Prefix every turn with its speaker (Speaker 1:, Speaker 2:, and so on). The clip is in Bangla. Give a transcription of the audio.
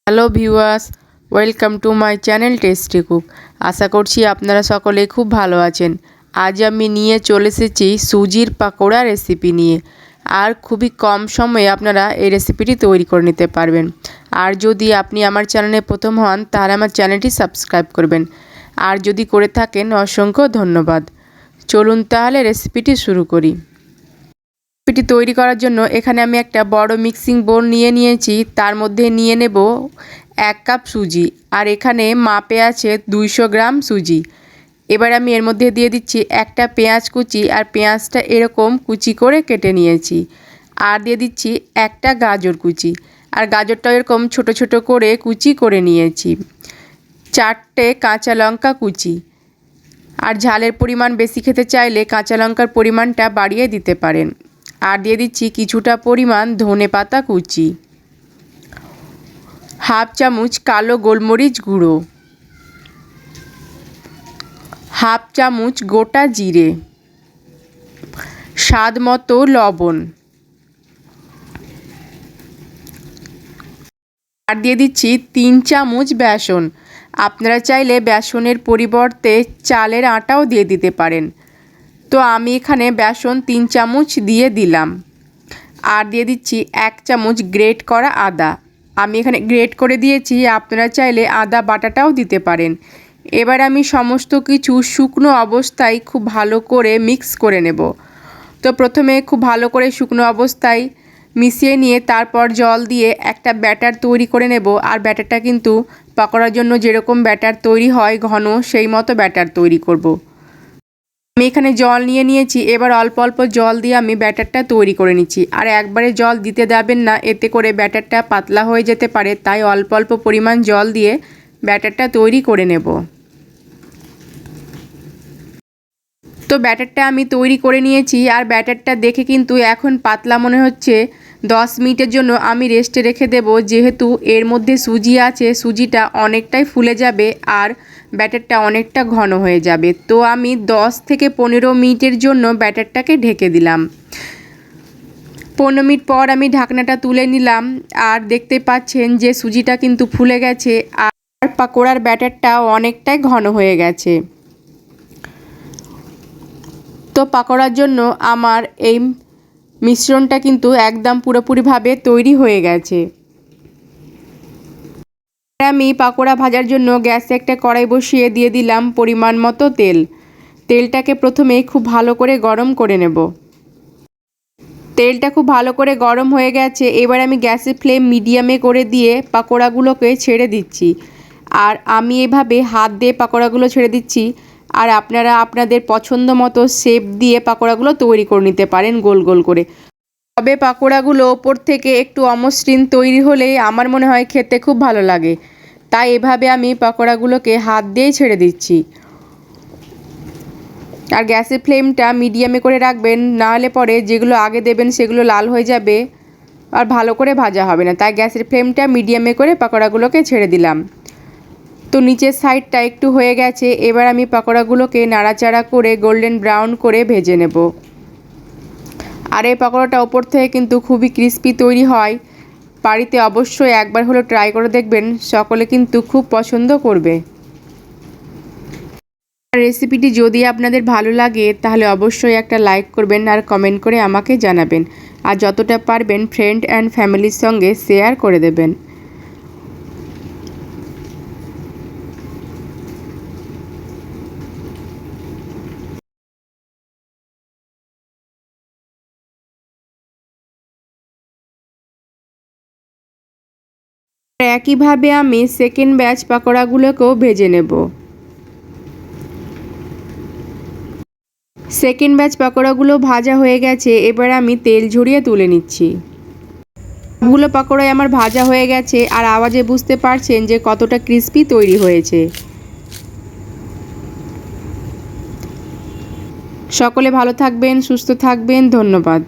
Speaker 1: Hello viewers, welcome to my channel tasty cook. আশা করছি আপনারা সকলে খুব ভালো আছেন। আজ আমি নিয়ে চলে এসেছি সুজির পাকোড়া রেসিপি নিয়ে। আর খুবই কম সময়ে আপনারা এই রেসিপিটি তৈরি করে নিতে পারবেন। আর যদি আপনি আমার চ্যানেলে প্রথম হন তাহলে আমার চ্যানেলটি সাবস্ক্রাইব করবেন। আর যদি করে থাকেন অসংখ্য ধন্যবাদ। চলুন তাহলে রেসিপিটি শুরু করি। রেসিপিটি তৈরি করার জন্য এখানে আমি একটা বড় মিক্সিং বোল নিয়েছি। তার মধ্যে নিয়ে নেব 1 কাপ সুজি। আর এখানে মাপে আছে 200 গ্রাম সুজি। এবার আমি এর মধ্যে দিয়ে দিচ্ছি একটা পেঁয়াজ কুচি, আর পেঁয়াজটা এরকম কুচি করে কেটে নিয়েছি। আর দিয়ে দিচ্ছি একটা গাজর কুচি, আর গাজরটা এরকম ছোট ছোট করে কুচি করে নিয়েছি। 4টে কাঁচা লঙ্কা কুচি। আর ঝালের পরিমাণ বেশি খেতে চাইলে কাঁচা লঙ্কার পরিমাণটা বাড়িয়ে দিতে পারেন। আর দিয়ে দিচ্ছি কিছুটা পরিমাণ ধনেপাতা কুচি, হাফ চামচ কালো গোলমরিচ গুঁড়ো, হাফ চামচ গোটা জিরে, স্বাদ মতো লবণ, আর দিয়ে দিচ্ছি 3 চামচ বেসন। আপনারা চাইলে বেসনের পরিবর্তে চালের আটাও দিয়ে দিতে পারেন। তো আমি এখানে বেসন 3 চামচ দিয়ে দিলাম। আর দিয়ে দিচ্ছি 1 চামচ গ্রেট করা আদা। আমি এখানে গ্রেট করে দিয়েছি, আপনারা চাইলে আদা বাটাটাও দিতে পারেন। এবার আমি সমস্ত কিছু শুকনো অবস্থায় খুব ভালো করে মিক্স করে নেব। তো প্রথমে খুব ভালো করে শুকনো অবস্থায় মিশিয়ে নিয়ে তারপর জল দিয়ে একটা ব্যাটার তৈরি করে নেব। আর ব্যাটারটা কিন্তু পাকোড়ার জন্য যেরকম ব্যাটার তৈরি হয় ঘন, সেই মতো ব্যাটার তৈরি করব। আমি এখানে জল নিয়েছি। এবার অল্প অল্প জল দিয়ে আমি ব্যাটারটা তৈরি করে নিচ্ছি। আর একবারে জল দিতে দেবেন না, এতে করে ব্যাটারটা পাতলা হয়ে যেতে পারে। তাই অল্প অল্প পরিমাণ জল দিয়ে ব্যাটারটা তৈরি করে নেব। তো ব্যাটারটা আমি তৈরি করে নিয়েছি। আর ব্যাটারটা দেখে কিন্তু এখন পাতলা মনে হচ্ছে। 10 মিনিটের জন্য আমি রেস্টে রেখে দেব, যেহেতু এর মধ্যে সুজি আছে। সুজিটা অনেকটাই ফুলে যাবে আর ব্যাটারটা অনেকটা ঘন হয়ে যাবে। তো আমি 10 থেকে 15 মিনিটের জন্য ব্যাটারটাকে ঢেকে দিলাম। 15 মিনিট পর আমি ঢাকনাটা তুলে নিলাম। আর দেখতে পাচ্ছেন যে সুজিটা কিন্তু ফুলে গেছে আর পাকোড়ার ব্যাটারটা অনেকটাই ঘন হয়ে গেছে। তো পাকোড়ার জন্য আমার এই মিশ্রণটা কিন্তু একদম পুরোপুরিভাবে তৈরি হয়ে গেছে। আমি পাকোড়া ভাজার জন্য গ্যাসে একটা কড়াই বসিয়ে দিয়ে দিলাম পরিমাণ মতো তেল। তেলটাকে প্রথমে খুব ভালো করে গরম করে নেব। তেলটা খুব ভালো করে গরম হয়ে গেছে। এবার আমি গ্যাসের ফ্লেম মিডিয়ামে করে দিয়ে পাকোড়াগুলোকে ছেড়ে দিচ্ছি। আর আমি এভাবে হাত দিয়ে পাকোড়াগুলো ছেড়ে দিচ্ছি। আর আপনারা আপনাদের পছন্দ মতো শেপ দিয়ে পাকোড়াগুলো তৈরি করে নিতে পারেন গোল গোল করে। তবে পাকোড়াগুলো ওপর থেকে একটু অমসৃণ তৈরি হলে আমার মনে হয় খেতে খুব ভালো লাগে। তাই এভাবে আমি পাকোড়াগুলোকে হাত দিয়েই ছেড়ে দিচ্ছি। আর গ্যাসের ফ্লেমটা মিডিয়ামে করে রাখবেন, নাহলে পরে যেগুলো আগে দেবেন সেগুলো লাল হয়ে যাবে আর ভালো করে ভাজা হবে না। তাই গ্যাসের ফ্লেমটা মিডিয়ামে করে পাকোড়াগুলোকে ছেড়ে দিলাম। তো নিচের সাইডটা একটু হয়ে গেছে। এবার আমি পাকোড়াগুলোকে নাড়াচাড়া করে গোল্ডেন ব্রাউন করে ভেজে নেব। আর এই পাকোড়াটা ওপর থেকে কিন্তু খুবই ক্রিস্পি তৈরি হয়। বাড়িতে অবশ্যই একবার হলেও ট্রাই করে দেখবেন, সকলে কিন্তু খুব পছন্দ করবে। রেসিপিটি যদি আপনাদের ভালো লাগে তাহলে অবশ্যই একটা লাইক করবেন আর কমেন্ট করে আমাকে জানাবেন। আর যতটা পারবেন ফ্রেন্ড অ্যান্ড ফ্যামিলির সঙ্গে শেয়ার করে দেবেন। একইভাবে আমি সেকেন্ড ব্যাচ পাকোড়াগুলোকেও ভেজে নেব। সেকেন্ড ব্যাচ পাকোড়াগুলো ভাজা হয়ে গেছে। এবার আমি তেল ঝরিয়ে তুলে নিচ্ছি। সবগুলো পাকোড়াই আমার ভাজা হয়ে গেছে। আর আওয়াজে বুঝতে পারছেন যে কতটা ক্রিস্পি তৈরি হয়েছে। সকলে ভালো থাকবেন, সুস্থ থাকবেন। ধন্যবাদ।